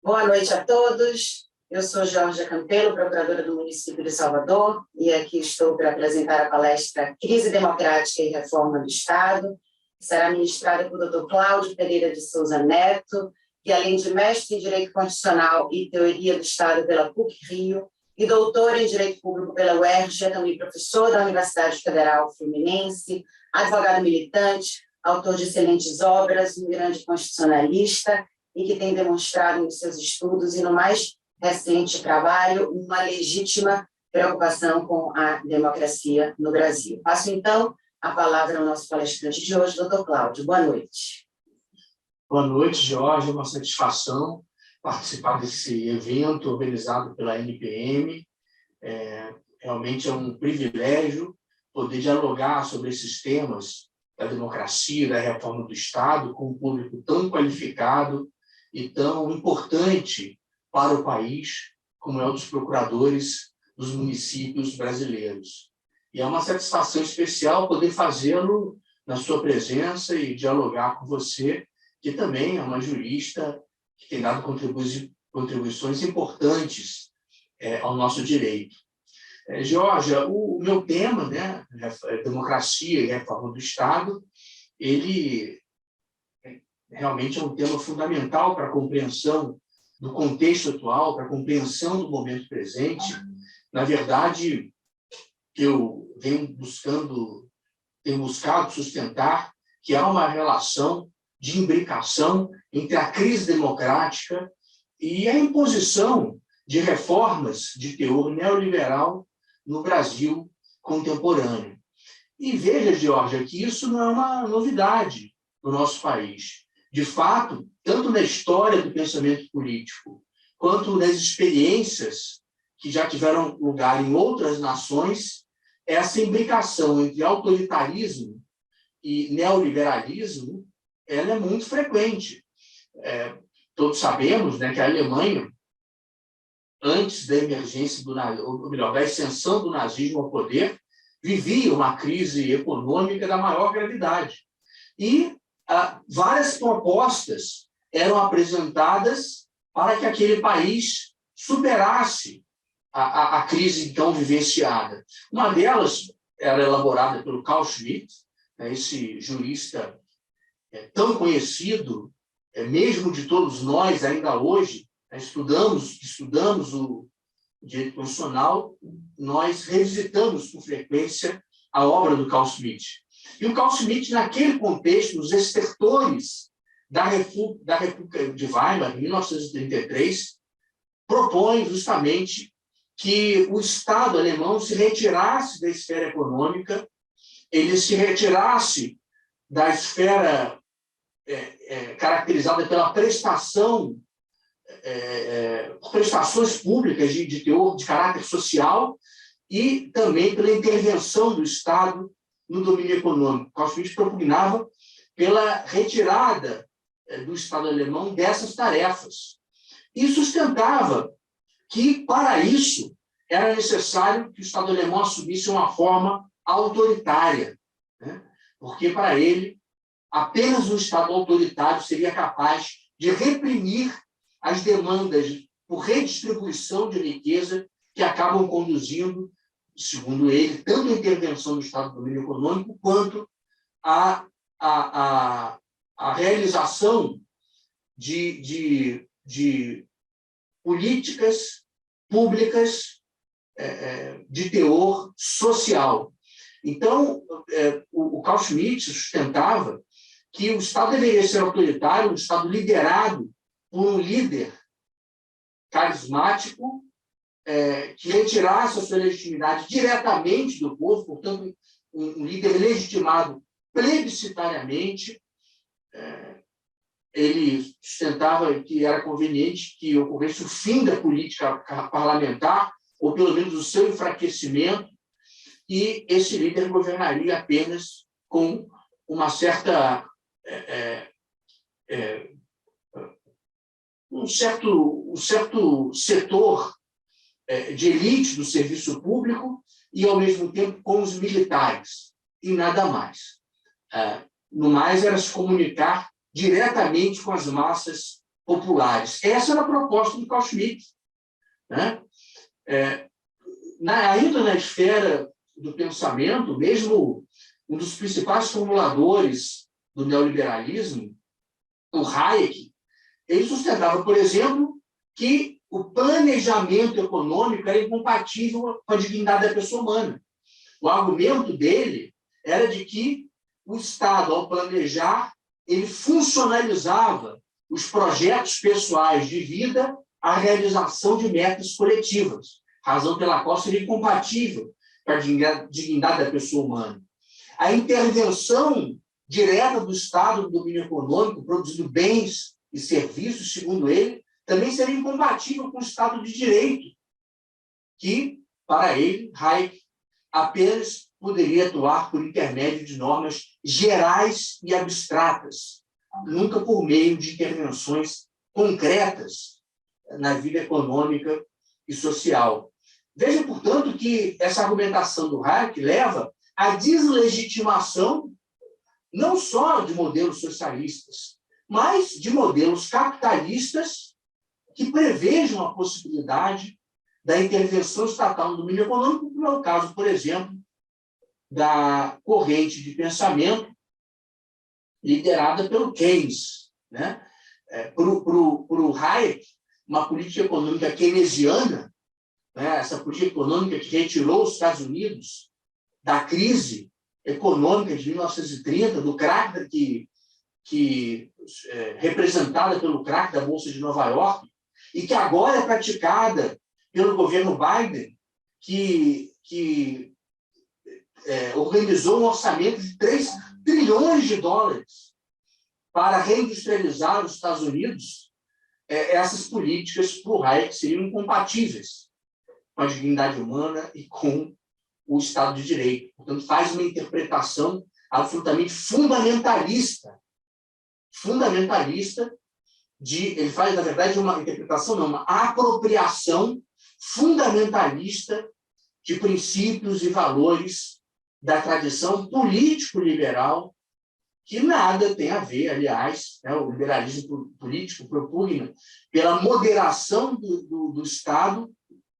Boa noite a todos. Eu sou Jorge Campelo, procuradora do município de Salvador, e aqui estou para apresentar a palestra Crise Democrática e Reforma do Estado, que será ministrada por Dr. Cláudio Pereira de Souza Neto, que além de mestre em Direito Constitucional e Teoria do Estado pela PUC-Rio e doutor em Direito Público pela UERJ, é também professor da Universidade Federal Fluminense, advogado militante, autor de excelentes obras, um grande constitucionalista, e que tem demonstrado nos seus estudos e no mais recente trabalho uma legítima preocupação com a democracia no Brasil. Passo, então, a palavra ao nosso palestrante de hoje, doutor Cláudio. Boa noite. Boa noite, Jorge. É uma satisfação participar desse evento organizado pela NPM. Realmente é um privilégio poder dialogar sobre esses temas da democracia, da reforma do Estado, com um público tão qualificado e tão importante para o país, como é o dos procuradores dos municípios brasileiros. E é uma satisfação especial poder fazê-lo na sua presença e dialogar com você, que também é uma jurista que tem dado contribuições importantes ao nosso direito. Georgia, o meu tema, né, democracia e reforma do Estado, ele realmente é um tema fundamental para a compreensão do contexto atual, para a compreensão do momento presente. Na verdade, eu tenho buscado sustentar que há uma relação de imbricação entre a crise democrática e a imposição de reformas de teor neoliberal no Brasil contemporâneo. E veja, Georgia, que isso não é uma novidade no nosso país. De fato, tanto na história do pensamento político, quanto nas experiências que já tiveram lugar em outras nações, essa imbricação entre autoritarismo e neoliberalismo, ela é muito frequente. Todos sabemos, né, que a Alemanha, antes da emergência da ascensão do nazismo ao poder, vivia uma crise econômica da maior gravidade. E várias propostas eram apresentadas para que aquele país superasse a crise então vivenciada. Uma delas era elaborada pelo Carl Schmitt, esse jurista tão conhecido, mesmo de todos nós ainda hoje, estudamos o direito constitucional, nós revisitamos com frequência a obra do Carl Schmitt. E o Carl Schmitt, naquele contexto, nos estertores da República de Weimar, em 1933, propõe justamente que o Estado alemão se retirasse da esfera econômica, ele se retirasse da esfera caracterizada pela prestações públicas de teor de caráter social e também pela intervenção do Estado no domínio econômico. Carl Schmitt propugnava pela retirada do Estado alemão dessas tarefas e sustentava que, para isso, era necessário que o Estado alemão assumisse uma forma autoritária, né? Porque, para ele, apenas um Estado autoritário seria capaz de reprimir as demandas por redistribuição de riqueza que acabam conduzindo, segundo ele, tanto a intervenção do Estado no domínio econômico, quanto a realização de políticas públicas de teor social. Então, o Carl Schmitt sustentava que o Estado deveria ser autoritário, um Estado liderado por um líder carismático, que retirasse a sua legitimidade diretamente do povo, portanto, um líder legitimado plebiscitariamente. Ele sustentava que era conveniente que ocorresse o fim da política parlamentar, ou pelo menos o seu enfraquecimento, e esse líder governaria apenas com uma certa um certo setor de elite do serviço público e, ao mesmo tempo, com os militares, e nada mais. No mais, era se comunicar diretamente com as massas populares. Essa era a proposta do Carl Schmitt, né? Ainda na esfera do pensamento, mesmo um dos principais formuladores do neoliberalismo, o Hayek, ele sustentava, por exemplo, que o planejamento econômico era incompatível com a dignidade da pessoa humana. O argumento dele era de que o Estado, ao planejar, ele funcionalizava os projetos pessoais de vida à realização de metas coletivas, razão pela qual seria incompatível com a dignidade da pessoa humana. A intervenção direta do Estado no domínio econômico, produzindo bens e serviços, segundo ele, também seria incompatível com o Estado de Direito, que, para ele, Hayek, apenas poderia atuar por intermédio de normas gerais e abstratas, nunca por meio de intervenções concretas na vida econômica e social. Veja, portanto, que essa argumentação do Hayek leva à deslegitimação não só de modelos socialistas, mas de modelos capitalistas que prevejam a possibilidade da intervenção estatal no domínio econômico, como é o caso, por exemplo, da corrente de pensamento liderada pelo Keynes, né? Para o Hayek, uma política econômica keynesiana, né? Essa política econômica que retirou os Estados Unidos da crise econômica de 1930, do crack representada pelo crack da Bolsa de Nova York, e que agora é praticada pelo governo Biden, que organizou um orçamento de 3 trilhões de dólares para reindustrializar os Estados Unidos. Essas políticas, para o Hayek, seriam incompatíveis com a dignidade humana e com o Estado de Direito. Portanto, faz uma interpretação absolutamente fundamentalista. Ele faz, na verdade, uma interpretação, não, uma apropriação fundamentalista de princípios e valores da tradição político-liberal, que nada tem a ver, aliás, né, o liberalismo político propugna pela moderação do Estado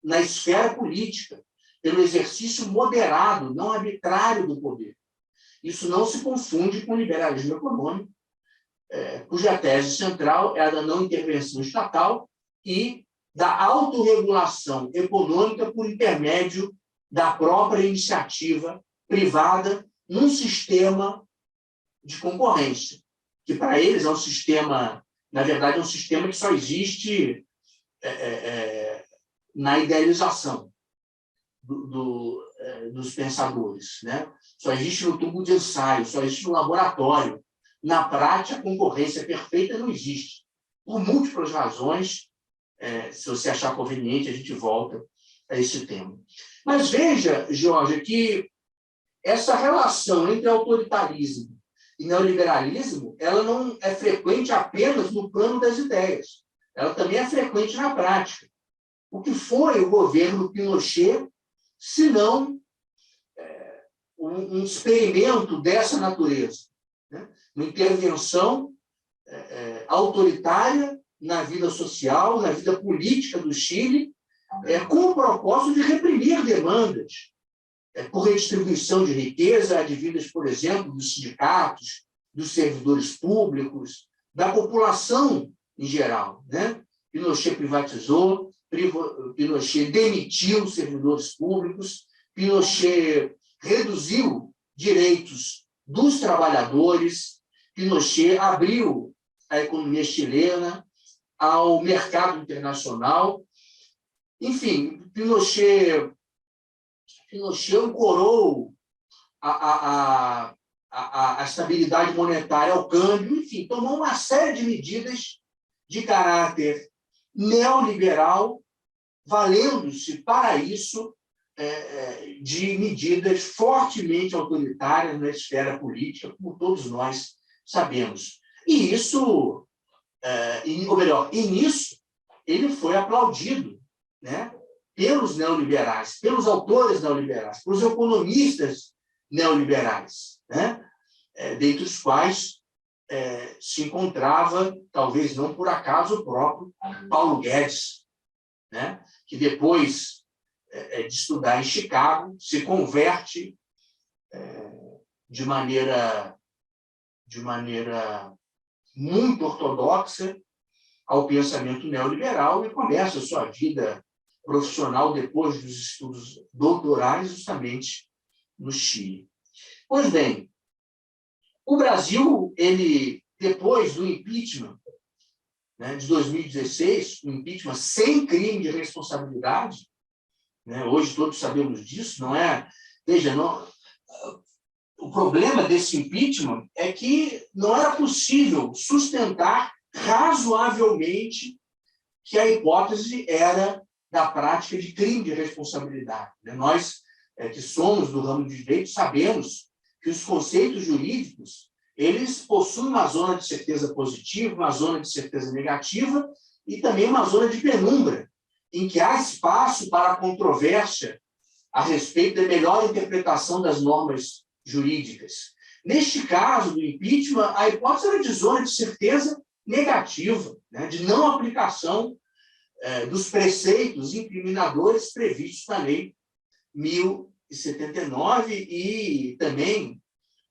na esfera política, pelo exercício moderado, não arbitrário do poder. Isso não se confunde com o liberalismo econômico, cuja tese central é a da não intervenção estatal e da autorregulação econômica por intermédio da própria iniciativa privada num sistema de concorrência, que para eles é um sistema, na verdade, é um sistema que só existe na idealização dos pensadores, né? Só existe no tubo de ensaio, só existe no laboratório. Na prática, a concorrência perfeita não existe. Por múltiplas razões, se você achar conveniente, a gente volta a esse tema. Mas veja, Jorge, que essa relação entre autoritarismo e neoliberalismo, ela não é frequente apenas no plano das ideias. Ela também é frequente na prática. O que foi o governo Pinochet, se não um experimento dessa natureza, né? Uma intervenção autoritária na vida social, na vida política do Chile, com o propósito de reprimir demandas por redistribuição de riqueza, advindas, por exemplo, dos sindicatos, dos servidores públicos, da população em geral, né? Pinochet privatizou, Pinochet demitiu servidores públicos, Pinochet reduziu direitos dos trabalhadores, Pinochet abriu a economia chilena ao mercado internacional. Enfim, Pinochet ancorou a estabilidade monetária ao câmbio, enfim, tomou uma série de medidas de caráter neoliberal, valendo-se para isso de medidas fortemente autoritárias na esfera política, como todos nós sabemos. E isso, ou melhor, e nisso ele foi aplaudido, né, pelos neoliberais, pelos autores neoliberais, pelos economistas neoliberais, né, dentre os quais se encontrava, talvez não por acaso, o próprio Paulo Guedes, né? Que depois de estudar em Chicago, se converte de maneira muito ortodoxa ao pensamento neoliberal e começa a sua vida profissional depois dos estudos doutorais justamente no Chile. Pois bem, o Brasil, ele, depois do impeachment, né, de 2016, um impeachment sem crime de responsabilidade, né, hoje todos sabemos disso, não é? Veja, não, o problema desse impeachment é que não era possível sustentar razoavelmente que a hipótese era da prática de crime de responsabilidade. Nós, que somos do ramo de direito, sabemos que os conceitos jurídicos eles possuem uma zona de certeza positiva, uma zona de certeza negativa e também uma zona de penumbra, em que há espaço para a controvérsia a respeito da melhor interpretação das normas jurídicas. Neste caso do impeachment, a hipótese era de zona de certeza negativa, né, de não aplicação dos preceitos incriminadores previstos na Lei 1079 e também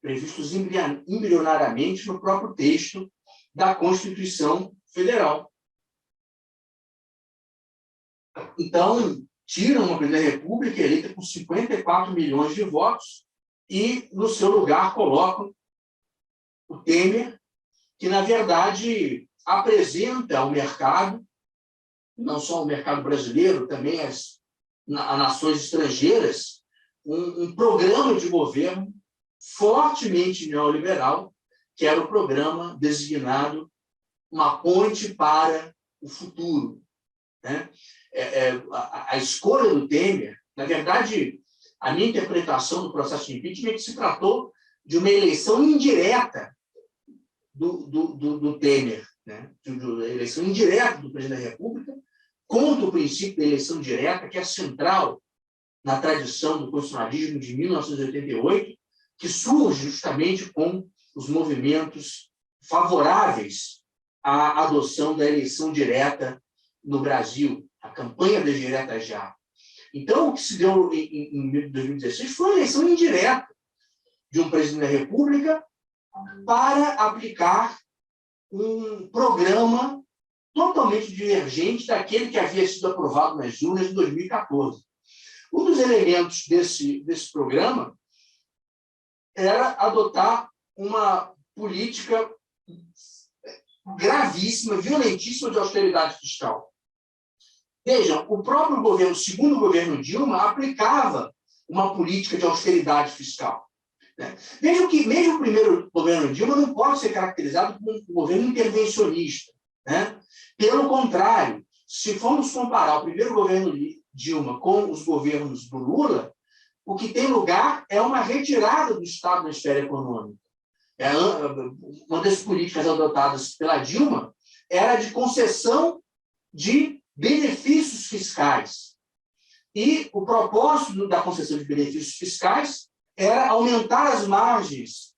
previstos embrionariamente no próprio texto da Constituição Federal. Então, tiram uma presidente da República eleita com 54 milhões de votos e, no seu lugar, colocam o Temer, que, na verdade, apresenta ao mercado, não só ao mercado brasileiro, também às nações estrangeiras, um programa de governo fortemente neoliberal, que era o programa designado Uma Ponte para o Futuro. Né? A escolha do Temer, na verdade, a minha interpretação do processo de impeachment é que se tratou de uma eleição indireta do Temer, né? De eleição indireta do presidente da República, contra o princípio da eleição direta, que é central na tradição do constitucionalismo de 1988, que surge justamente com os movimentos favoráveis à adoção da eleição direta no Brasil, a campanha das diretas já. Então, o que se deu em 2016 foi uma eleição indireta de um presidente da República para aplicar um programa totalmente divergente daquele que havia sido aprovado nas urnas de 2014. Um dos elementos desse programa era adotar uma política gravíssima, violentíssima de austeridade fiscal. Vejam, o próprio governo, segundo o governo Dilma, aplicava uma política de austeridade fiscal. Vejam que mesmo o primeiro governo Dilma não pode ser caracterizado como um governo intervencionista. Né? Pelo contrário, se formos comparar o primeiro governo Dilma com os governos do Lula, o que tem lugar é uma retirada do Estado na esfera econômica. Uma das políticas adotadas pela Dilma era de concessão de benefícios fiscais. E o propósito da concessão de benefícios fiscais era aumentar as margens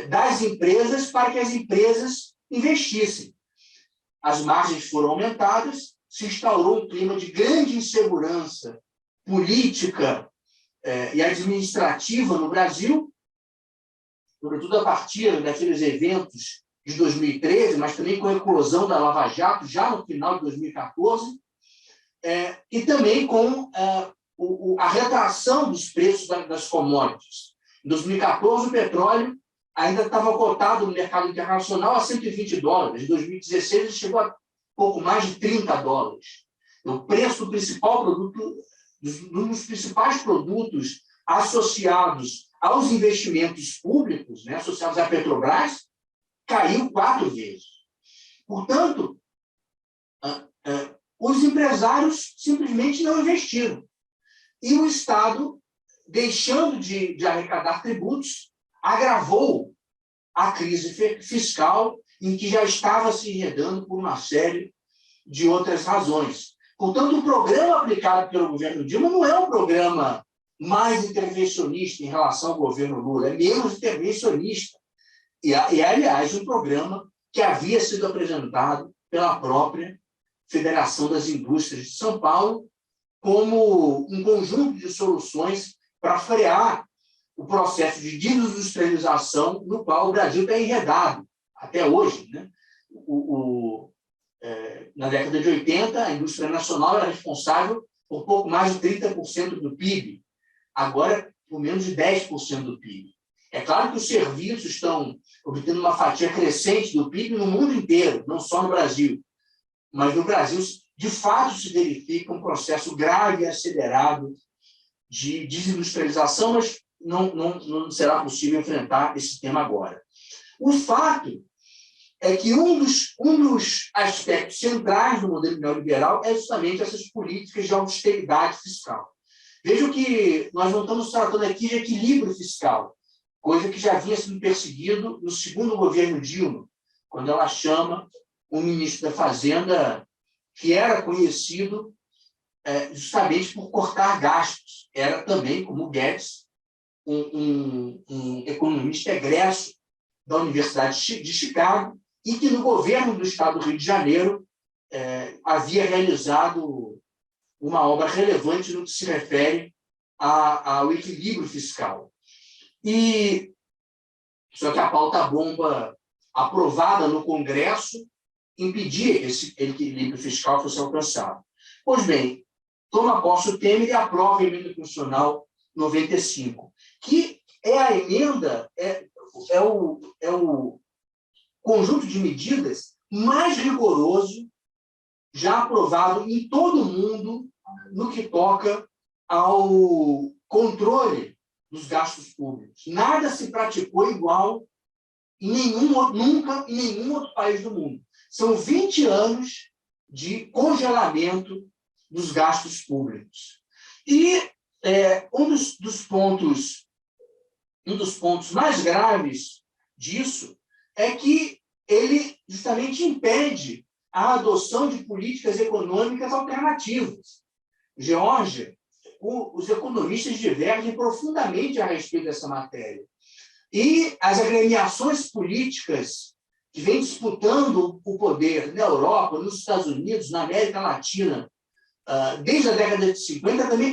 das empresas para que as empresas investissem. As margens foram aumentadas, se instaurou um clima de grande insegurança política e administrativa no Brasil, sobretudo a partir daqueles eventos de 2013, mas também com a eclosão da Lava Jato, já no final de 2014, e também com a retração dos preços das commodities. Em 2014, o petróleo ainda estava cotado no mercado internacional a $120. Em 2016, ele chegou a pouco mais de $30. O preço do principal produto, um dos principais produtos associados aos investimentos públicos, né, associados à Petrobras, caiu 4 vezes. Portanto, os empresários simplesmente não investiram. E o Estado, deixando de arrecadar tributos, agravou a crise fiscal em que já estava se enredando por uma série de outras razões. Portanto, o programa aplicado pelo governo Dilma não é um programa mais intervencionista em relação ao governo Lula, é menos intervencionista. aliás, um programa que havia sido apresentado pela própria Federação das Indústrias de São Paulo como um conjunto de soluções para frear o processo de desindustrialização no qual o Brasil está enredado até hoje, né? Na década de 80, a indústria nacional era responsável por pouco mais de 30% do PIB, agora por menos de 10% do PIB. É claro que os serviços estão obtendo uma fatia crescente do PIB no mundo inteiro, não só no Brasil. Mas no Brasil, de fato, se verifica um processo grave e acelerado de desindustrialização, mas não será possível enfrentar esse tema agora. O fato é que um dos aspectos centrais do modelo neoliberal é justamente essas políticas de austeridade fiscal. Vejam que nós não estamos tratando aqui de equilíbrio fiscal, coisa que já havia sido perseguido no segundo governo Dilma, quando ela chama um ministro da Fazenda que era conhecido justamente por cortar gastos. Era também, como Guedes, um economista egresso da Universidade de Chicago e que, no governo do Estado do Rio de Janeiro, havia realizado uma obra relevante no que se refere ao equilíbrio fiscal. Só que a pauta-bomba aprovada no Congresso impedia que esse equilíbrio fiscal fosse alcançado. Pois bem, toma posse o Temer e aprova a emenda constitucional 95, que é a emenda, é o conjunto de medidas mais rigoroso já aprovado em todo o mundo no que toca ao controle dos gastos públicos. Nada se praticou igual nunca em nenhum outro país do mundo. São 20 anos de congelamento dos gastos públicos. E um dos pontos mais graves disso é que ele justamente impede a adoção de políticas econômicas alternativas. Geórgia, os economistas divergem profundamente a respeito dessa matéria. E as agremiações políticas que vêm disputando o poder na Europa, nos Estados Unidos, na América Latina, desde a década de 50, também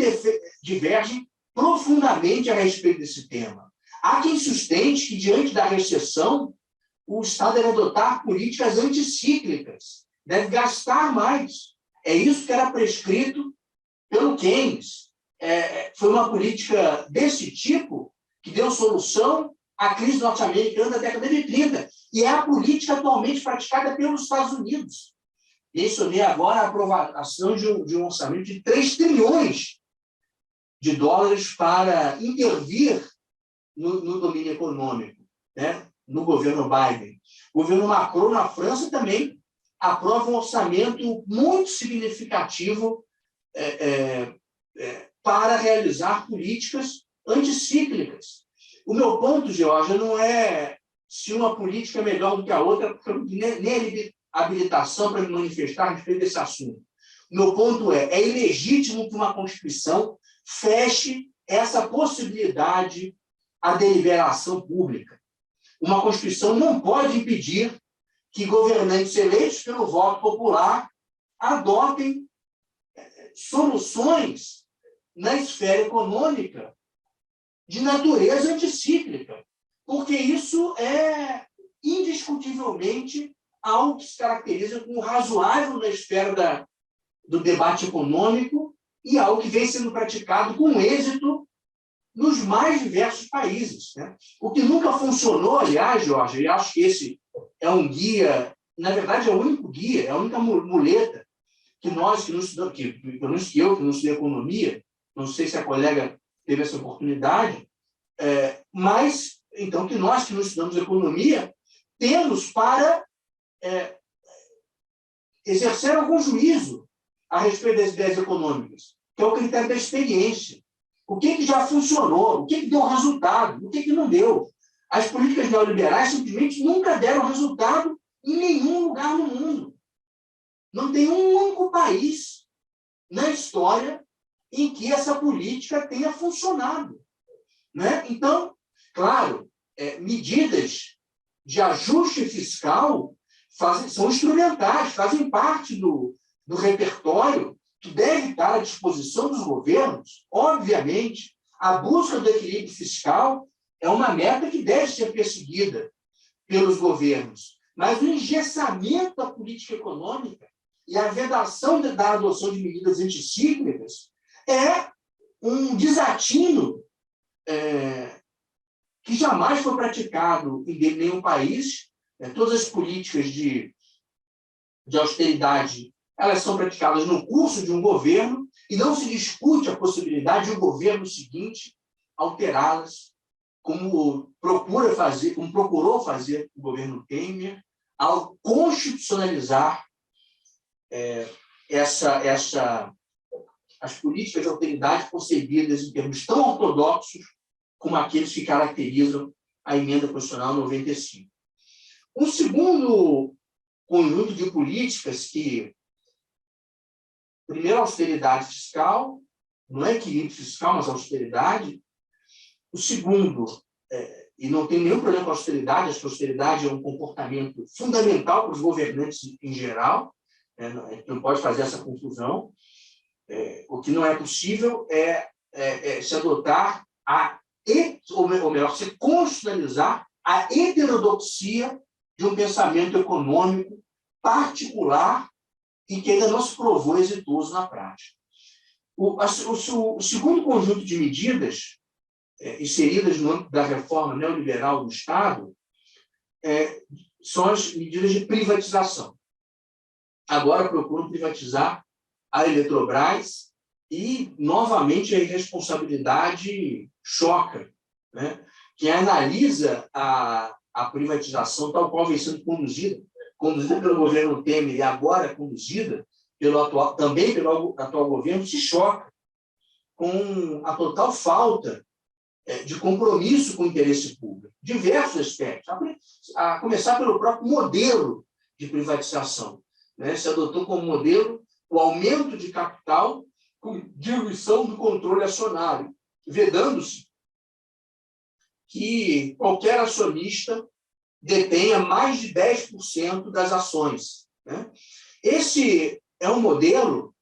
divergem profundamente a respeito desse tema. Há quem sustente que, diante da recessão, o Estado deve adotar políticas anticíclicas, deve gastar mais. É isso que era prescrito pelo Keynes. Foi uma política desse tipo que deu solução à crise norte-americana da década de 30, e é a política atualmente praticada pelos Estados Unidos. Mencionei agora a aprovação de um orçamento de 3 trilhões de dólares para intervir no domínio econômico, né? No governo Biden. O governo Macron, na França, também aprova um orçamento muito significativo para realizar políticas anticíclicas. O meu ponto, Geórgia, não é se uma política é melhor do que a outra, porque eu não tenho nem habilitação para me manifestar a respeito desse assunto. O meu ponto é ilegítimo que uma Constituição feche essa possibilidade à deliberação pública. Uma Constituição não pode impedir que governantes eleitos pelo voto popular adotem soluções na esfera econômica de natureza anticíclica, porque isso é indiscutivelmente algo que se caracteriza como razoável na esfera do debate econômico e algo que vem sendo praticado com êxito nos mais diversos países, né? O que nunca funcionou, aliás, Jorge, e acho que esse é um guia, na verdade é o único guia, é a única muleta que nós, que não estudamos, pelo menos que eu, que não estudei economia, não sei se a colega teve essa oportunidade, mas, então, que nós que não estudamos economia, temos para exercer algum juízo a respeito das ideias econômicas, que é o critério da experiência. O que já funcionou, o que deu resultado, o que não deu. As políticas neoliberais simplesmente nunca deram resultado em nenhum lugar no mundo. Não tem um único país na história em que essa política tenha funcionado, né? Então, claro, medidas de ajuste fiscal são instrumentais, fazem parte do repertório que deve estar à disposição dos governos. Obviamente, a busca do equilíbrio fiscal é uma meta que deve ser perseguida pelos governos, mas o engessamento da política econômica e a vedação da adoção de medidas anticíclicas é um desatino que jamais foi praticado em nenhum país. Todas as políticas de austeridade, elas são praticadas no curso de um governo e não se discute a possibilidade de um governo seguinte alterá-las, como procurou fazer o governo Temer ao constitucionalizar as políticas de austeridade concebidas em termos tão ortodoxos como aqueles que caracterizam a emenda constitucional 95. Um segundo conjunto de políticas que, primeiro, a austeridade fiscal, não é equilíbrio fiscal, mas austeridade. O segundo, e não tem nenhum problema com a austeridade, acho que a austeridade é um comportamento fundamental para os governantes em geral, não pode fazer essa confusão. O que não é possível é se adotar ou melhor, se constitucionalizar a heterodoxia de um pensamento econômico particular e que ainda não se provou exitoso na prática. O segundo conjunto de medidas inseridas no âmbito da reforma neoliberal do Estado são as medidas de privatização. Agora procuram privatizar a Eletrobras e, novamente, a irresponsabilidade choca, né? Quem analisa a privatização tal qual vem sendo conduzida pelo governo Temer e agora conduzida também pelo atual governo, se choca com a total falta de compromisso com o interesse público, diversos aspectos, a começar pelo próprio modelo de privatização, né? Se adotou como modelo o aumento de capital com diluição do controle acionário, vedando-se que qualquer acionista detenha mais de 10% das ações, né? Esse é um modelo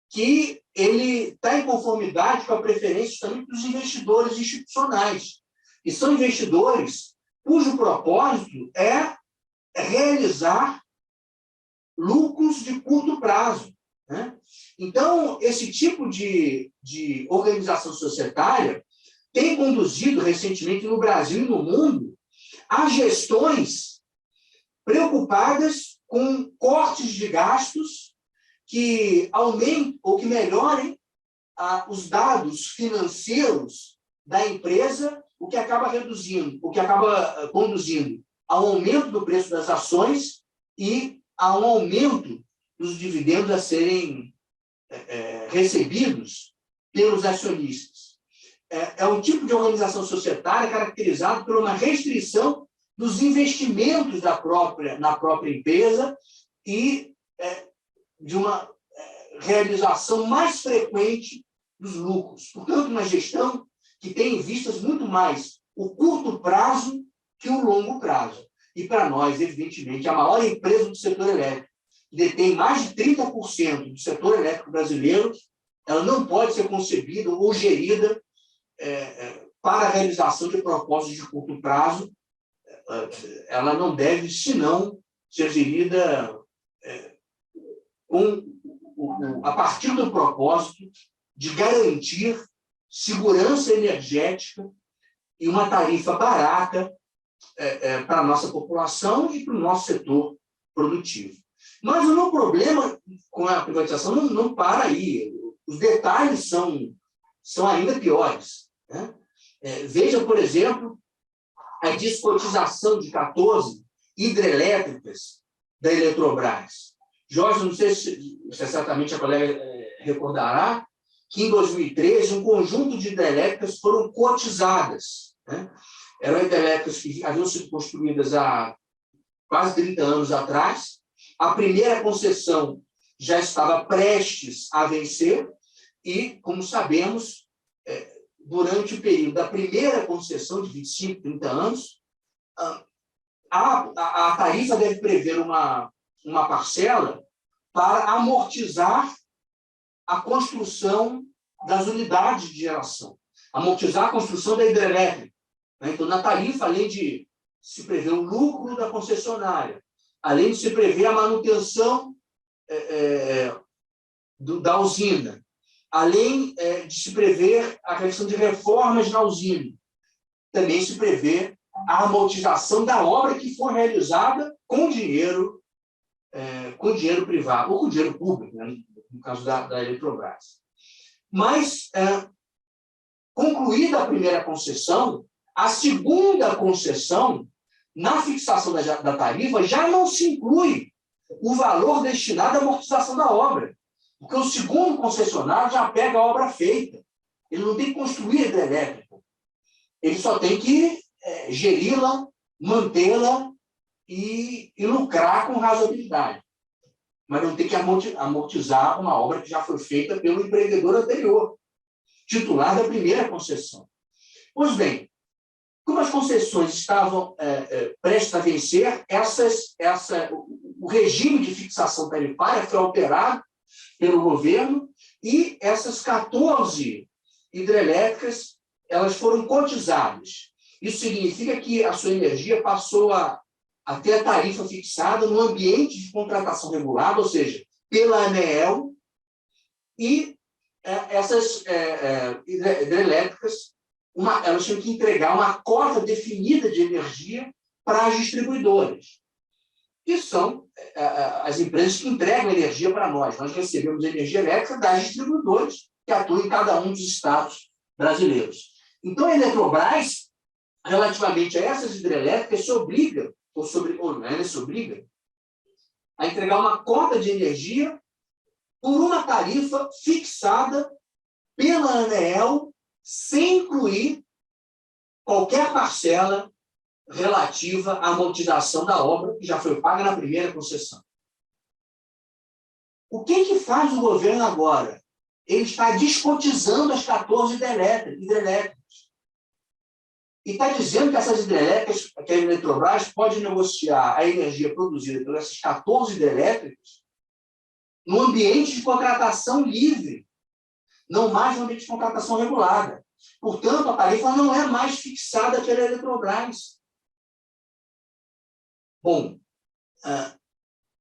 que ele está em conformidade com a preferência também dos investidores institucionais, que são investidores cujo propósito é realizar lucros de curto prazo, né? Então, esse tipo de organização societária tem conduzido recentemente no Brasil e no mundo a gestões preocupadas com cortes de gastos que aumentem ou que melhorem os dados financeiros da empresa, o que acaba conduzindo ao aumento do preço das ações e a um aumento dos dividendos a serem recebidos pelos acionistas. É um tipo de organização societária caracterizado por uma restrição dos investimentos na própria empresa e de uma realização mais frequente dos lucros. Portanto, uma gestão que tem em vistas muito mais o curto prazo que o longo prazo. E, para nós, evidentemente, a maior empresa do setor elétrico, que detém mais de 30% do setor elétrico brasileiro, ela não pode ser concebida ou gerida para a realização de propósitos de curto prazo. Ela não deve, senão, ser gerida a partir do propósito de garantir segurança energética e uma tarifa barata para a nossa população e para o nosso setor produtivo. Mas o meu problema com a privatização não para aí. Os detalhes são ainda piores, né? Veja, por exemplo, a descotização de 14 hidrelétricas da Eletrobras. Jorge, não sei se certamente a colega recordará, que em 2013 um conjunto de hidrelétricas foram cotizadas, né? Eram hidrelétricas que haviam sido construídas há quase 30 anos atrás. A primeira concessão já estava prestes a vencer e, como sabemos, durante o período da primeira concessão, de 25, 30 anos, a tarifa deve prever uma parcela para amortizar a construção das unidades de geração, amortizar a construção da hidrelétrica. Então, na tarifa, além de se prever o lucro da concessionária, além de se prever a manutenção da usina, além de se prever a questão de reformas na usina, também se prevê a amortização da obra que for realizada com dinheiro privado, ou com dinheiro público, né, no caso da Eletrobras. Mas, concluída a primeira concessão, a segunda concessão, na fixação da tarifa, já não se inclui o valor destinado à amortização da obra, porque o segundo concessionário já pega a obra feita. Ele não tem que construir a hidrelétrica. Ele só tem que geri-la, mantê-la e lucrar com razoabilidade. Mas não tem que amortizar uma obra que já foi feita pelo empreendedor anterior, titular da primeira concessão. Pois bem, como as concessões estavam prestes a vencer, o regime de fixação tarifária foi alterado pelo governo e essas 14 hidrelétricas elas foram cotizadas. Isso significa que a sua energia passou a ter a tarifa fixada no ambiente de contratação regulada, ou seja, pela ANEEL, e essas hidrelétricas elas tinham que entregar uma cota definida de energia para as distribuidoras, que são as empresas que entregam energia para nós. Nós recebemos energia elétrica das distribuidoras que atuam em cada um dos estados brasileiros. Então, a Eletrobras, relativamente a essas hidrelétricas, se obriga a entregar uma cota de energia por uma tarifa fixada pela ANEEL, sem incluir qualquer parcela relativa à amortização da obra, que já foi paga na primeira concessão. O que faz o governo agora? Ele está descotizando as 14 hidrelétricas. E está dizendo que essas hidrelétricas, que a Eletrobras pode negociar a energia produzida por essas 14 hidrelétricas no ambiente de contratação livre, não mais no ambiente de contratação regulada. Portanto, a tarifa não é mais fixada pela Eletrobras. Bom,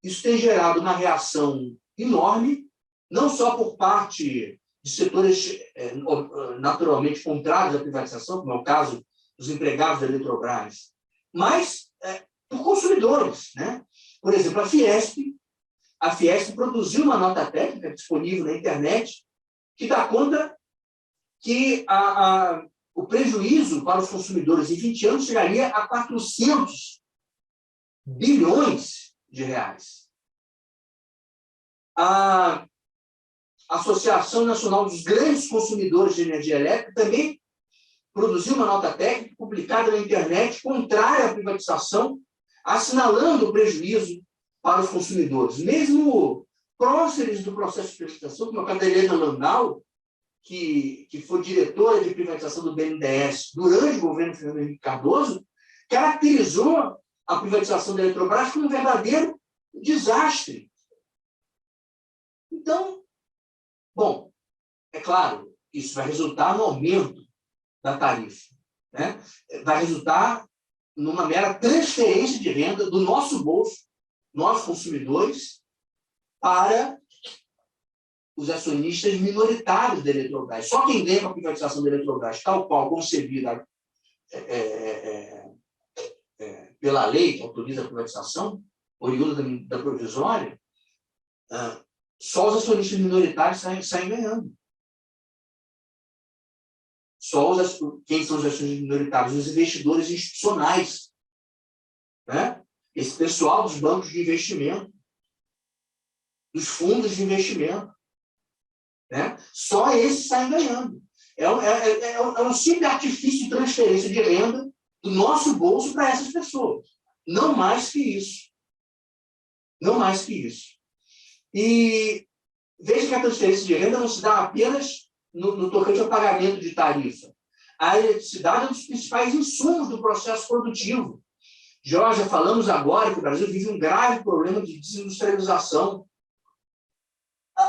isso tem gerado uma reação enorme, não só por parte de setores naturalmente contrários à privatização, como é o caso dos empregados da Eletrobras, mas por consumidores, né? Por exemplo, a Fiesp produziu uma nota técnica disponível na internet que dá conta que o prejuízo para os consumidores em 20 anos chegaria a 400 bilhões de reais. A Associação Nacional dos Grandes Consumidores de Energia Elétrica também produziu uma nota técnica publicada na internet contrária à privatização, assinalando o prejuízo para os consumidores. Mesmo próceres do processo de privatização, como a Helena Landau, que foi diretora de privatização do BNDES durante o governo Fernando Henrique Cardoso, caracterizou a privatização da Eletrobras como um verdadeiro desastre. Então, bom, é claro, isso vai resultar no aumento da tarifa, né? Vai resultar numa mera transferência de renda do nosso bolso, nós consumidores, para os acionistas minoritários da Eletrobras. Só quem ganha com a privatização da Eletrobras, tal qual concebida pela lei que autoriza a privatização, oriunda da provisória, só os acionistas minoritários saem ganhando. Quem são os acionistas minoritários? Os investidores institucionais, né? Esse pessoal dos bancos de investimento, dos fundos de investimento, né? Só esses saem ganhando. É um simples artifício de transferência de renda do nosso bolso para essas pessoas. Não mais que isso. Não mais que isso. E veja que a transferência de renda não se dá apenas no tocante ao pagamento de tarifa. A eletricidade é um dos principais insumos do processo produtivo. Jorge, falamos agora que o Brasil vive um grave problema de desindustrialização.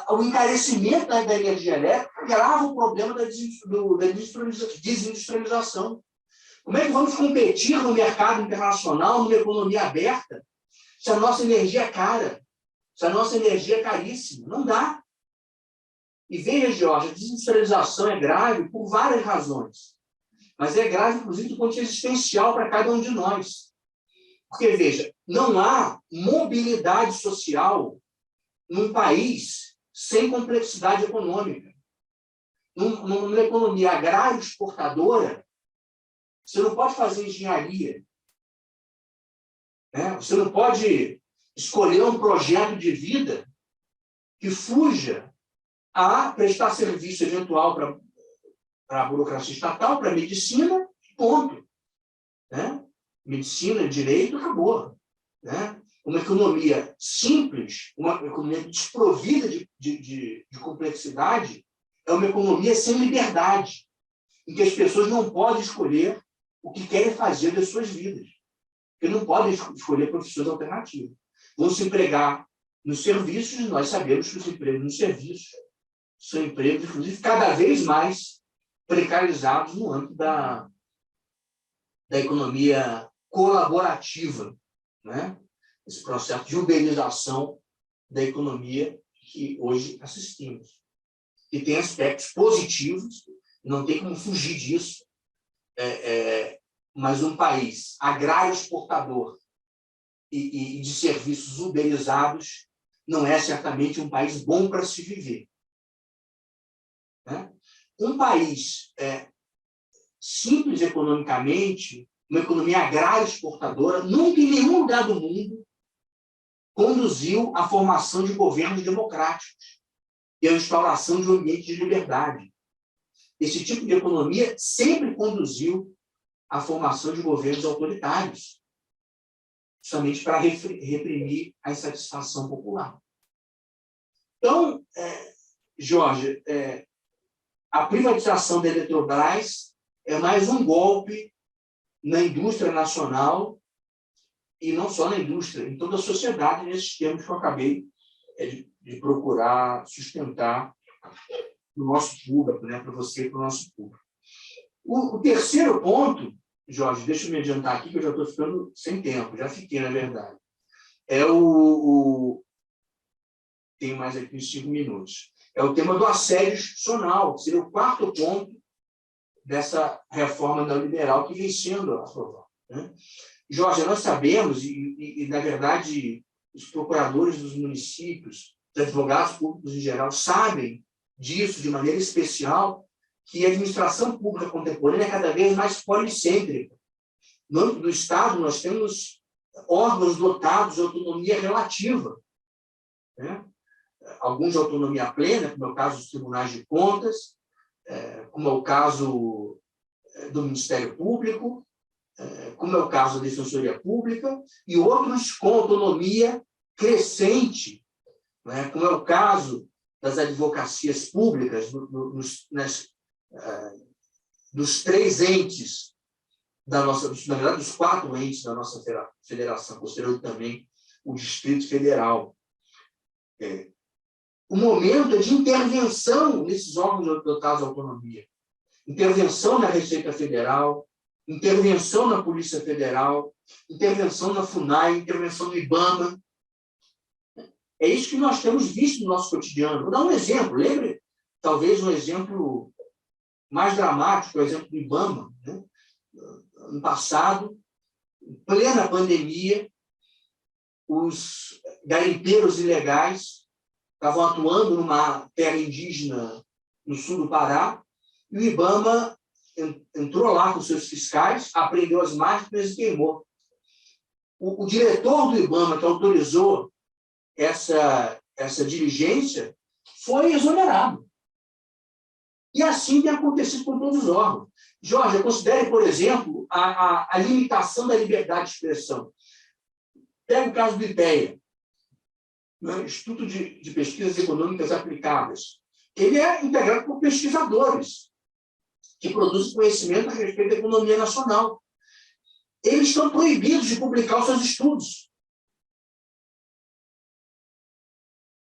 O encarecimento da energia elétrica agrava o problema da desindustrialização. Como é que vamos competir no mercado internacional, numa economia aberta, se a nossa energia é cara, se a nossa energia é caríssima? Não dá. E veja, Jorge, a desindustrialização é grave por várias razões, mas é grave, inclusive, do ponto de vista existencial para cada um de nós. Porque, veja, não há mobilidade social num país sem complexidade econômica. Numa economia agrária exportadora, você não pode fazer engenharia, né? Você não pode escolher um projeto de vida que fuja a prestar serviço eventual para a burocracia estatal, para a medicina, ponto. Né? Medicina, direito, acabou. Né? Uma economia simples, uma economia desprovida de complexidade, é uma economia sem liberdade, em que as pessoas não podem escolher o que querem fazer das suas vidas, porque não podem escolher profissões alternativas. Vão se empregar nos serviços, e nós sabemos que os empregos nos serviços são empregos, inclusive, cada vez mais precarizados no âmbito da economia colaborativa, né? Esse processo de uberização da economia que hoje assistimos. E tem aspectos positivos, não tem como fugir disso, mas um país agrário exportador e de serviços uberizados não é certamente um país bom para se viver. Né? Um país simples economicamente, uma economia agrária exportadora, nunca em nenhum lugar do mundo conduziu à formação de governos democráticos e à instauração de um ambiente de liberdade. Esse tipo de economia sempre conduziu à formação de governos autoritários, justamente para reprimir a insatisfação popular. Então, Jorge, a privatização da Eletrobras é mais um golpe na indústria nacional, e não só na indústria, em toda a sociedade, nesses termos que eu acabei de procurar sustentar para o nosso público, né, para você e para o nosso público. O terceiro ponto, Jorge, deixa eu me adiantar aqui, que eu já estou ficando sem tempo, já fiquei, na verdade. Tenho mais aqui uns 5 minutos. É o tema do assédio institucional, que seria o quarto ponto dessa reforma neoliberal que vem sendo aprovada. Né? Jorge, nós sabemos, e na verdade, os procuradores dos municípios, os advogados públicos em geral, sabem disso de maneira especial, que a administração pública contemporânea é cada vez mais policêntrica. No âmbito do Estado, nós temos órgãos dotados de autonomia relativa, né? Alguns de autonomia plena, como é o caso dos tribunais de contas, como é o caso do Ministério Público, como é o caso da Defensoria Pública, e outros com autonomia crescente, né? Como é o caso das advocacias públicas, dos 3 entes da nossa, na verdade, dos 4 entes da nossa federação, considerando também o Distrito Federal. O momento é de intervenção nesses órgãos dotados de autonomia. Intervenção na Receita Federal, intervenção na Polícia Federal, intervenção na FUNAI, intervenção no IBAMA. É isso que nós temos visto no nosso cotidiano. Vou dar um exemplo. Lembre, talvez, um exemplo mais dramático, o exemplo do IBAMA. Né? No passado, em plena pandemia, os garimpeiros ilegais estavam atuando numa terra indígena no sul do Pará, e o IBAMA entrou lá com seus fiscais, apreendeu as máquinas e queimou. O diretor do IBAMA, que autorizou essa diligência, foi exonerado. E assim tem acontecido com todos os órgãos. Jorge, considere, por exemplo, a limitação da liberdade de expressão. Pega o caso do IPEA, né? Instituto de Pesquisas Econômicas Aplicadas. Ele é integrado por pesquisadores que produzem conhecimento a respeito da economia nacional. eles estão proibidos de publicar os seus estudos.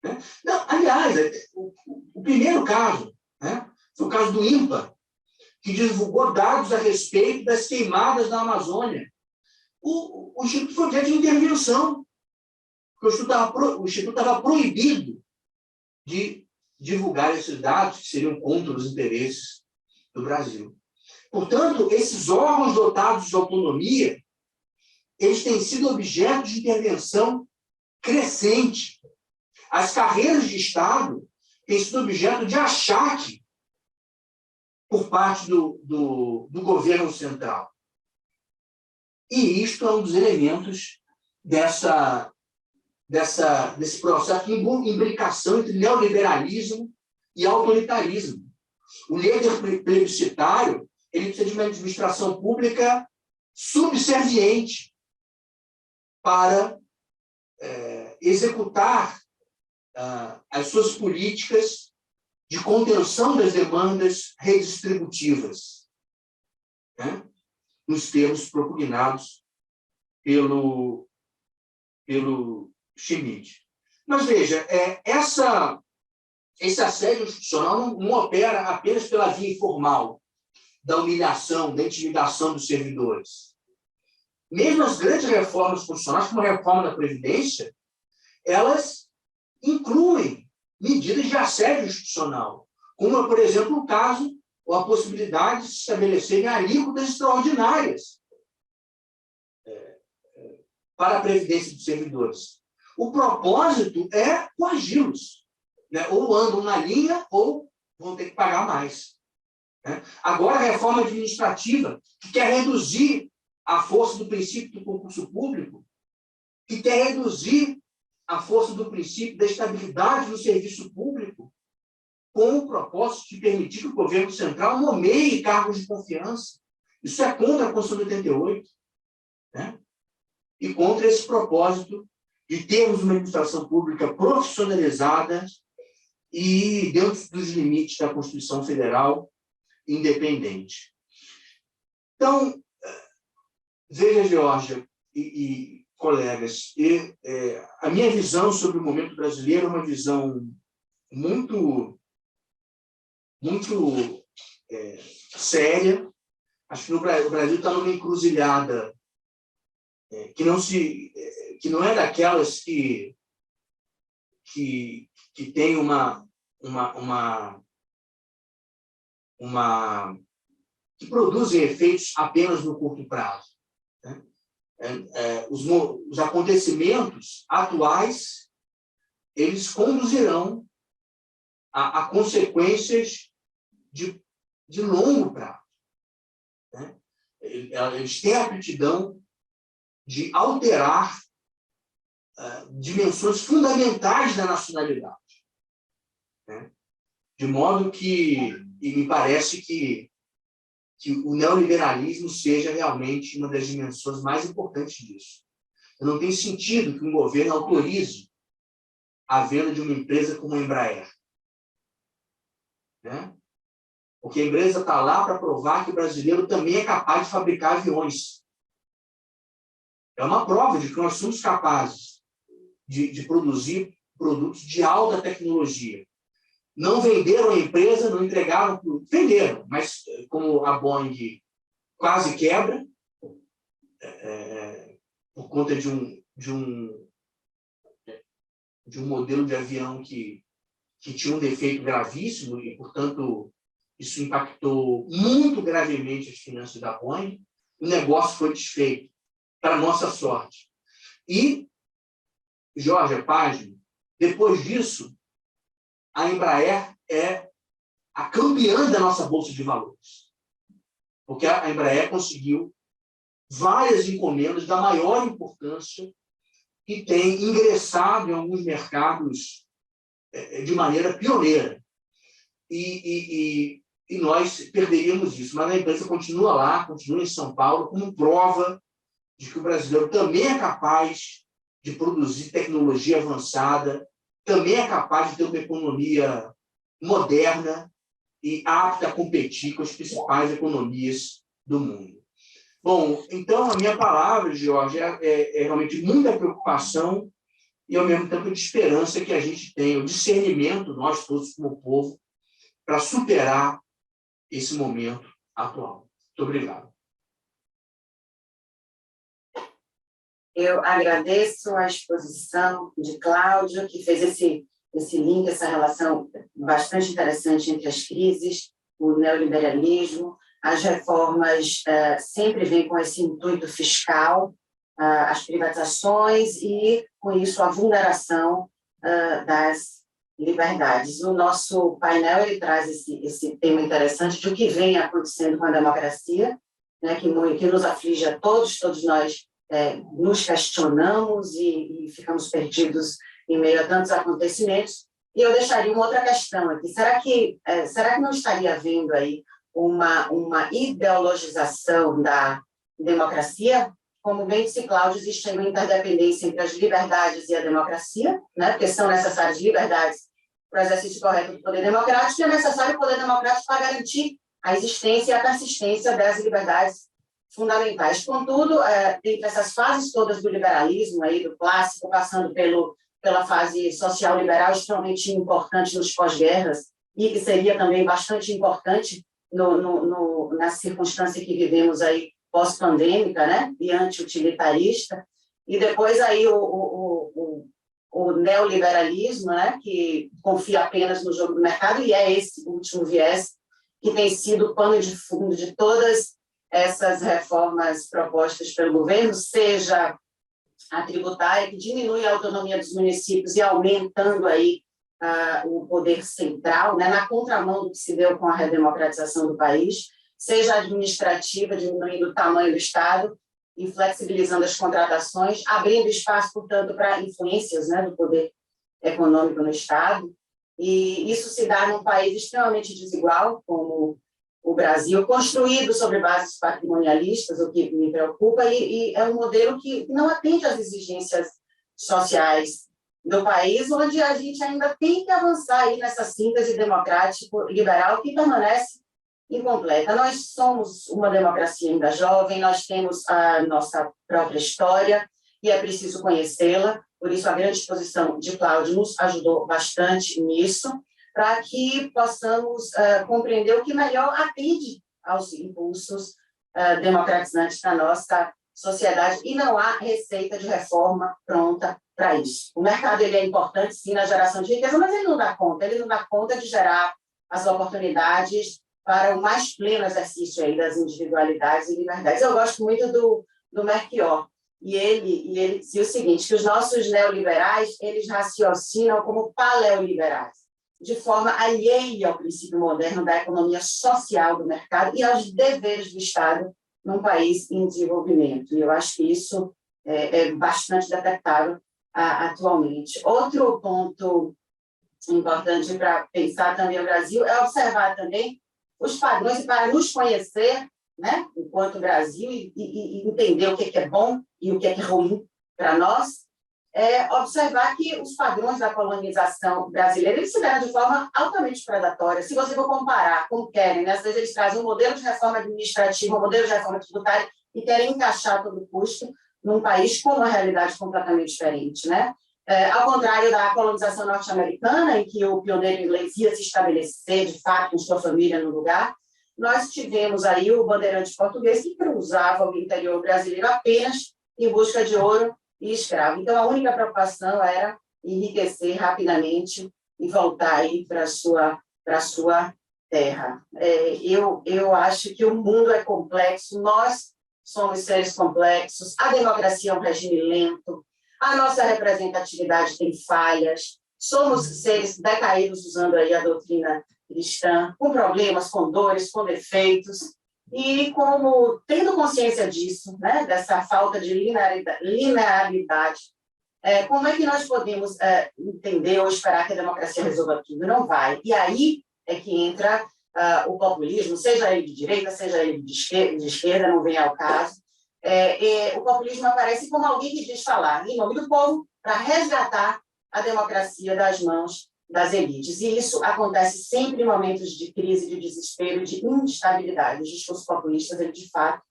Né? Não, aliás, o primeiro caso, né, foi o caso do INPA, que divulgou dados a respeito das queimadas na Amazônia. O Instituto foi objeto de intervenção, porque o Instituto estava proibido de divulgar esses dados, que seriam contra os interesses do Brasil. Portanto, esses órgãos dotados de autonomia, eles têm sido objeto de intervenção crescente. As carreiras de Estado têm sido objeto de achaque por parte do governo central. E isto é um dos elementos desse processo de imbricação entre neoliberalismo e autoritarismo. O líder plebiscitário, ele precisa de uma administração pública subserviente para executar as suas políticas de contenção das demandas redistributivas, né, nos termos propugnados pelo Schmitt. Mas, veja, esse assédio institucional não opera apenas pela via informal, da humilhação, da intimidação dos servidores. Mesmo as grandes reformas constitucionais, como a reforma da Previdência, elas incluem medidas de assédio institucional, como, por exemplo, o caso ou a possibilidade de se estabelecerem alíquotas extraordinárias para a Previdência dos servidores. O propósito é coagi-los, né? Ou andam na linha ou vão ter que pagar mais. Né? Agora, a reforma administrativa, que quer reduzir a força do princípio do concurso público, que quer reduzir a força do princípio da estabilidade do serviço público, com o propósito de permitir que o governo central nomeie cargos de confiança. Isso é contra a Constituição de 88, né? E contra esse propósito de termos uma administração pública profissionalizada e dentro dos limites da Constituição Federal independente. Então, veja, Geórgia e colegas, a minha visão sobre o momento brasileiro é uma visão muito séria. Acho que o Brasil está numa encruzilhada que não é daquelas que tem que produzem efeitos apenas no curto prazo. Né? Os acontecimentos atuais, eles conduzirão a consequências de longo prazo. Né? Eles têm a aptidão de alterar dimensões fundamentais da nacionalidade. Né? De modo que, e me parece que o neoliberalismo seja realmente uma das dimensões mais importantes disso. Não tem sentido que um governo autorize a venda de uma empresa como a Embraer. Né? Porque a empresa está lá para provar que o brasileiro também é capaz de fabricar aviões. É uma prova de que nós somos capazes de produzir produtos de alta tecnologia. Não venderam a empresa, não entregaram, venderam, mas como a Boeing quase quebra, por conta de um modelo de avião que tinha um defeito gravíssimo e, portanto, isso impactou muito gravemente as finanças da Boeing, o negócio foi desfeito, para nossa sorte. E, Jorge Pagem, depois disso, a Embraer é a campeã da nossa Bolsa de Valores. Porque a Embraer conseguiu várias encomendas da maior importância e tem ingressado em alguns mercados de maneira pioneira. E nós perderíamos isso. Mas a empresa continua lá, continua em São Paulo, como prova de que o brasileiro também é capaz de produzir tecnologia avançada, também é capaz de ter uma economia moderna e apta a competir com as principais economias do mundo. Bom, então a minha palavra, Jorge, é realmente muita preocupação e, ao mesmo tempo, de esperança que a gente tenha o discernimento, nós todos como povo, para superar esse momento atual. Muito obrigado. Eu agradeço a exposição de Cláudio, que fez esse link, essa relação bastante interessante entre as crises, o neoliberalismo, as reformas sempre vêm com esse intuito fiscal, as privatizações e, com isso, a vulneração das liberdades. O nosso painel ele traz esse tema interessante de o que vem acontecendo com a democracia, né, que nos aflige a todos nós nos questionamos e ficamos perdidos em meio a tantos acontecimentos. E eu deixaria uma outra questão aqui. Será que não estaria havendo aí uma ideologização da democracia? Como bem disse Cláudio, existe uma interdependência entre as liberdades e a democracia, né? Porque são necessárias liberdades para o exercício correto do poder democrático e é necessário o poder democrático para garantir a existência e a persistência das liberdades fundamentais. Contudo, entre essas fases todas do liberalismo, aí, do clássico, passando pela fase social-liberal, extremamente importante nos pós-guerras, e que seria também bastante importante na circunstância que vivemos aí pós-pandêmica, né, e anti-utilitarista, e depois aí o neoliberalismo, né, que confia apenas no jogo do mercado, e é esse último viés que tem sido o pano de fundo de todas essas reformas propostas pelo governo, seja a tributária, que diminui a autonomia dos municípios e aumentando aí o poder central, né, na contramão do que se deu com a redemocratização do país, seja a administrativa, diminuindo o tamanho do Estado e flexibilizando as contratações, abrindo espaço, portanto, para influências, né, do poder econômico no Estado. E isso se dá num país extremamente desigual, como o Brasil, construído sobre bases patrimonialistas, o que me preocupa, e é um modelo que não atende às exigências sociais do país, onde a gente ainda tem que avançar aí nessa síntese democrático-liberal que permanece incompleta. Nós somos uma democracia ainda jovem, nós temos a nossa própria história e é preciso conhecê-la, por isso a grande exposição de Cláudio nos ajudou bastante nisso, para que possamos compreender o que melhor atende aos impulsos democratizantes da nossa sociedade, e não há receita de reforma pronta para isso. O mercado ele é importante, sim, na geração de riqueza, mas ele não dá conta de gerar as oportunidades para o mais pleno exercício aí das individualidades e liberdades. Eu gosto muito do Melchior, e ele dizia o seguinte, que os nossos neoliberais, eles raciocinam como paleoliberais, de forma alheia ao princípio moderno da economia social do mercado e aos deveres do Estado num país em desenvolvimento. E eu acho que isso é bastante detectável atualmente. Outro ponto importante para pensar também o Brasil é observar também os padrões e para nos conhecer, né, enquanto Brasil, e entender o que é bom e o que é ruim para nós, observar que os padrões da colonização brasileira eles se deram de forma altamente predatória. Se você for comparar como querem, né, às vezes eles trazem um modelo de reforma administrativa, um modelo de reforma tributária e querem encaixar a todo custo num país com uma realidade completamente diferente, né? Ao contrário da colonização norte-americana, em que o pioneiro inglês ia se estabelecer, de fato, com sua família no lugar, nós tivemos aí o bandeirante português que cruzava o interior brasileiro apenas em busca de ouro e escravo. Então, a única preocupação era enriquecer rapidamente e voltar aí para a sua terra. Eu acho que o mundo é complexo, nós somos seres complexos, a democracia é um regime lento, a nossa representatividade tem falhas, somos seres decaídos, usando aí a doutrina cristã, com problemas, com dores, com defeitos, e como, tendo consciência disso, né, dessa falta de linearidade, como é que nós podemos entender ou esperar que a democracia resolva tudo? Não vai. E aí é que entra o populismo, seja ele de direita, seja ele de esquerda, não vem ao caso. O populismo aparece como alguém que diz falar em nome do povo para resgatar a democracia das mãos das elites. E isso acontece sempre em momentos de crise, de desespero, de instabilidade. Os discursos populistas, eles, de fato,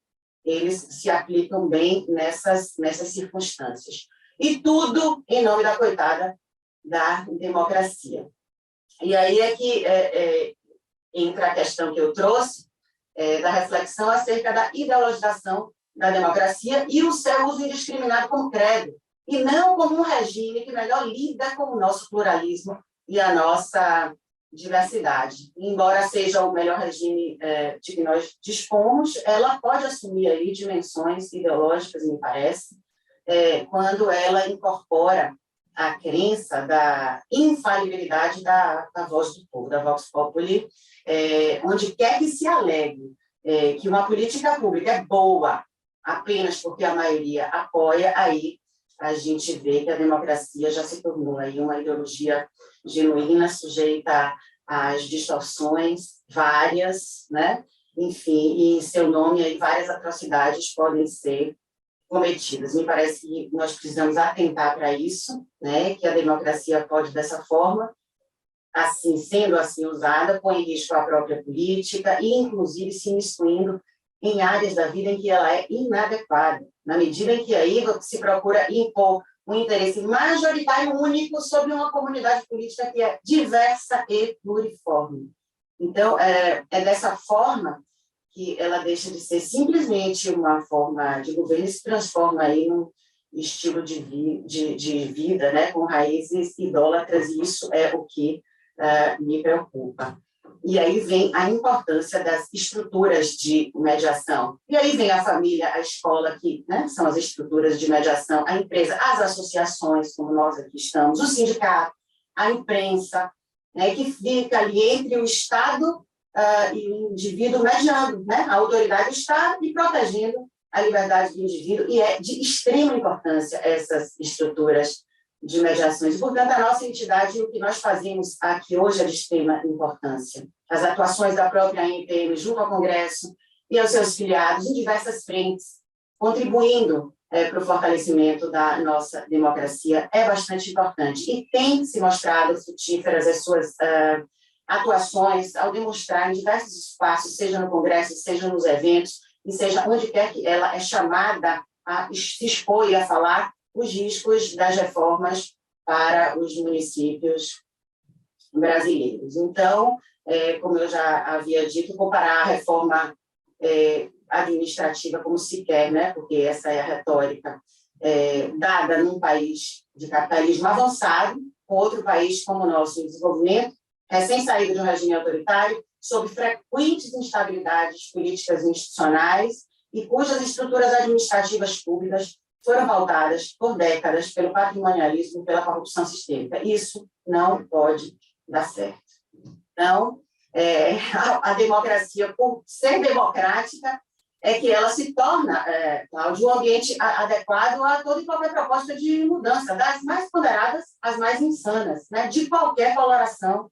eles se aplicam bem nessas circunstâncias. E tudo em nome da coitada da democracia. E aí é que entra a questão que eu trouxe, da reflexão acerca da ideologização da democracia e o seu uso indiscriminado como credo, e não como um regime que melhor lida com o nosso pluralismo e a nossa diversidade. Embora seja o melhor regime de que nós dispomos, ela pode assumir ali dimensões ideológicas, me parece, quando ela incorpora a crença da infalibilidade da voz do povo, da vox populi, onde quer que se alegue que uma política pública é boa apenas porque a maioria apoia, aí a gente vê que a democracia já se tornou aí uma ideologia genuína, sujeita às distorções várias, né? Enfim, e em seu nome aí várias atrocidades podem ser cometidas. Me parece que nós precisamos atentar para isso, né? Que a democracia pode, dessa forma, assim, sendo assim usada, põe em risco a própria política e, inclusive, se instruindo em áreas da vida em que ela é inadequada, na medida em que aí se procura impor um interesse majoritário único sobre uma comunidade política que é diversa e pluriforme. Então, é dessa forma que ela deixa de ser simplesmente uma forma de governo e se transforma aí num estilo de vida, né, com raízes idólatras, e isso é o que me preocupa. E aí vem a importância das estruturas de mediação. E aí vem a família, a escola, que, né, são as estruturas de mediação, a empresa, as associações, como nós aqui estamos, o sindicato, a imprensa, né, que fica ali entre o Estado e o indivíduo mediando, né, a autoridade do Estado e protegendo a liberdade do indivíduo. E é de extrema importância essas estruturas de mediações. Portanto, a nossa entidade, o que nós fazemos aqui hoje é de extrema importância. As atuações da própria ANPM junto ao Congresso e aos seus filiados em diversas frentes, contribuindo para o fortalecimento da nossa democracia, é bastante importante. E tem se mostrado frutíferas as suas atuações ao demonstrar em diversos espaços, seja no Congresso, seja nos eventos, e seja onde quer que ela é chamada a se expor e a falar os riscos das reformas para os municípios brasileiros. Então, como eu já havia dito, comparar a reforma administrativa como se quer, né, porque essa é a retórica dada num país de capitalismo avançado, com outro país como o nosso em desenvolvimento, recém-saído de um regime autoritário, sob frequentes instabilidades políticas e institucionais e cujas estruturas administrativas públicas foram pautadas por décadas pelo patrimonialismo e pela corrupção sistêmica. Isso não pode dar certo. Então, a democracia, por ser democrática, é que ela se torna, Cláudio, um ambiente adequado a toda e qualquer proposta de mudança, das mais ponderadas às mais insanas, né, de qualquer coloração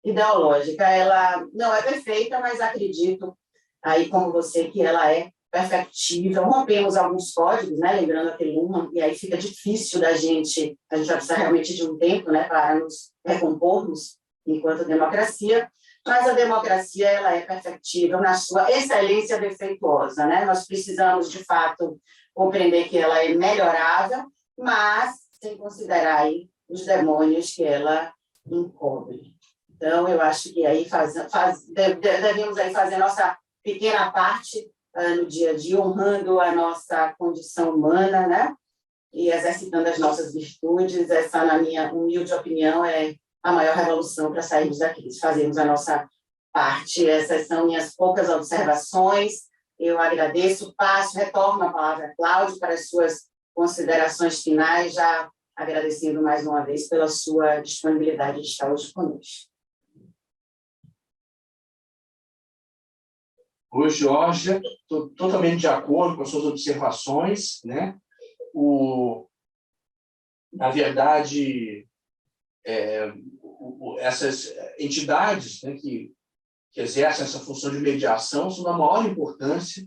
ideológica. Ela não é perfeita, mas acredito, aí como você, que ela é perfectível. Rompemos alguns códigos, né, lembrando aquele uma, e aí fica difícil a gente vai precisar realmente de um tempo, né, para nos recompormos enquanto democracia, mas a democracia ela é perfectível na sua excelência defeituosa, né? Nós precisamos, de fato, compreender que ela é melhorável, mas sem considerar aí os demônios que ela encobre. Então, eu acho que aí devemos aí fazer nossa pequena parte no dia a dia, honrando a nossa condição humana, né? E exercitando as nossas virtudes. Essa, na minha humilde opinião, é a maior revolução para sairmos da crise. Fazemos a nossa parte. Essas são minhas poucas observações. Eu agradeço, retorno a palavra a Cláudio para as suas considerações finais, já agradecendo mais uma vez pela sua disponibilidade de estar hoje conosco. Oi, Georgia, estou totalmente de acordo com as suas observações, né? Na verdade, essas entidades, né, que exercem essa função de mediação são da maior importância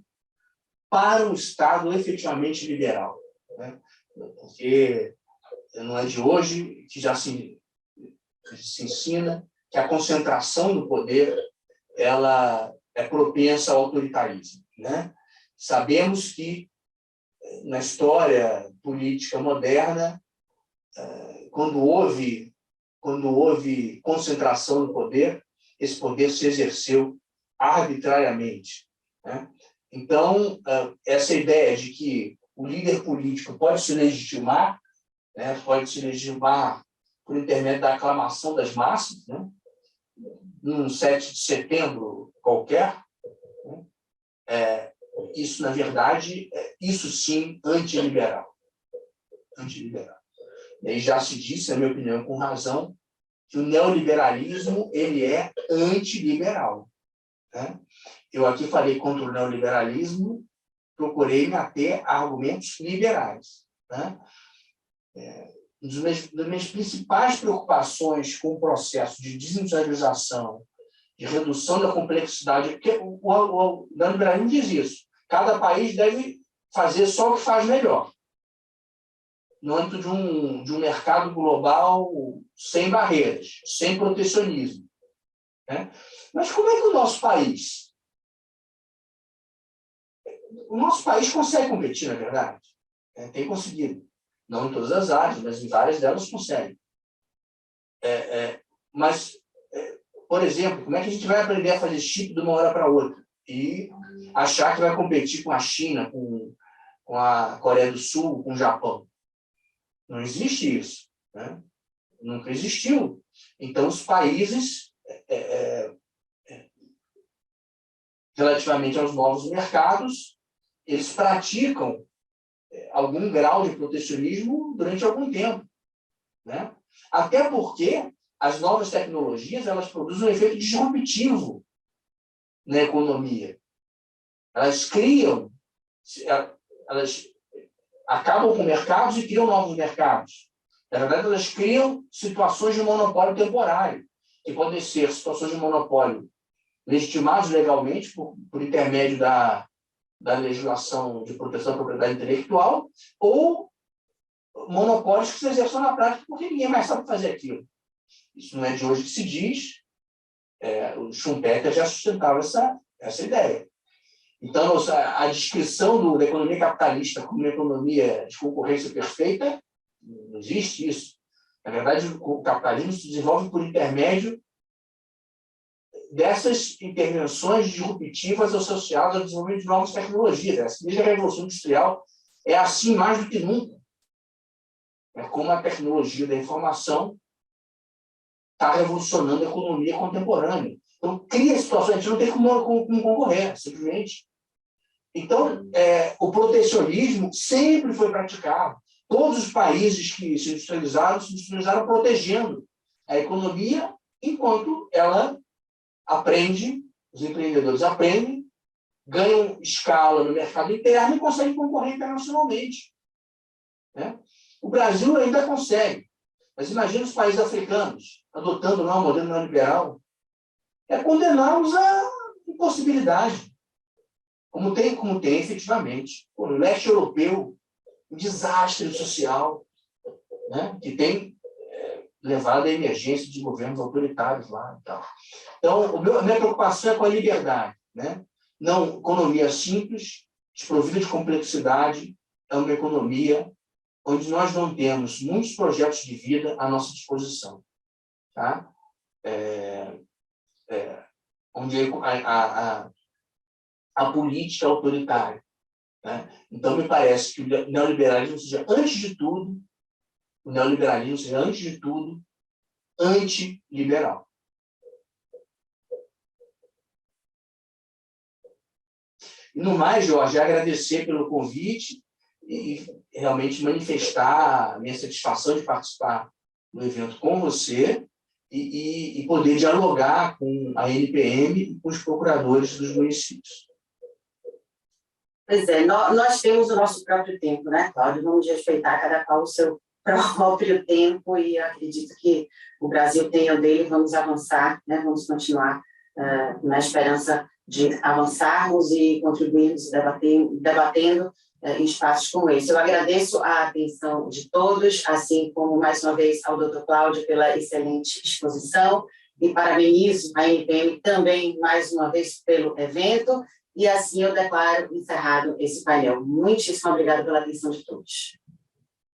para um Estado efetivamente liberal, né? Porque não é de hoje que já se ensina que a concentração do poder ela é propensa ao autoritarismo, né? Sabemos que, na história política moderna, quando houve concentração no poder, esse poder se exerceu arbitrariamente, né? Então, essa ideia de que o líder político pode se legitimar, né, pode se legitimar por intermédio da aclamação das massas, né, num 7 de setembro qualquer, né, isso, na verdade, isso sim, antiliberal. E aí já se disse, na minha opinião, com razão, que o neoliberalismo ele é antiliberal, né? Eu aqui falei contra o neoliberalismo, procurei me ater a argumentos liberais, né? Uma das minhas principais preocupações com o processo de desindustrialização, de redução da complexidade, porque o neoliberalismo diz isso, cada país deve fazer só o que faz melhor, no âmbito de um mercado global sem barreiras, sem protecionismo, né? Mas como é que o nosso país consegue competir, na verdade? Tem conseguido. Não em todas as áreas, mas em várias delas consegue. Mas, por exemplo, como é que a gente vai aprender a fazer chip de uma hora para outra e achar que vai competir com a China, com a Coreia do Sul, com o Japão? Não existe isso, né? Nunca existiu. Então, os países, relativamente aos novos mercados, eles praticam algum grau de protecionismo durante algum tempo, né? Até porque as novas tecnologias elas produzem um efeito disruptivo na economia. Elas criam, elas acabam com mercados e criam novos mercados. Na verdade, elas criam situações de monopólio temporário, que podem ser situações de monopólio legitimadas legalmente por intermédio da legislação de proteção à propriedade intelectual, ou monopólios que se exerçam na prática porque ninguém mais sabe fazer aquilo. Isso não é de hoje que se diz. O Schumpeter já sustentava essa ideia. Então, a descrição da economia capitalista como uma economia de concorrência perfeita, não existe isso. Na verdade, o capitalismo se desenvolve por intermédio dessas intervenções disruptivas associadas ao desenvolvimento de novas tecnologias. Desde a Revolução Industrial é assim mais do que nunca. É como a tecnologia da informação está revolucionando a economia contemporânea. Então, cria situações, a gente não tem como concorrer, simplesmente. Então, o protecionismo sempre foi praticado. Todos os países que se industrializaram protegendo a economia enquanto ela aprende, os empreendedores aprendem, ganham escala no mercado interno e conseguem concorrer internacionalmente, né? O Brasil ainda consegue, mas imagina os países africanos adotando o modelo neoliberal, condená-los à impossibilidade, como tem efetivamente. O leste europeu, um desastre social, né, que tem levado à emergência de governos autoritários lá e tal. Então, a minha preocupação é com a liberdade, né? Não, economia simples, desprovida de complexidade, é uma economia onde nós não temos muitos projetos de vida à nossa disposição, tá? Onde a política é autoritária, né? Então, me parece que o neoliberalismo seja, antes de tudo, antiliberal. E, no mais, Jorge, agradecer pelo convite e realmente manifestar a minha satisfação de participar do evento com você e poder dialogar com a NPM e com os procuradores dos municípios. Pois é, nós temos o nosso próprio tempo, né, Cláudio? Vamos respeitar cada qual o seu próprio tempo e acredito que o Brasil tem o dele, vamos avançar, né? Vamos continuar na esperança de avançarmos e contribuirmos debatendo em espaços como esse. Eu agradeço a atenção de todos, assim como, mais uma vez, ao Dr. Cláudio pela excelente exposição e parabenizo a NPM também, mais uma vez, pelo evento E assim eu declaro encerrado esse painel. Muitíssimo obrigada pela atenção de todos.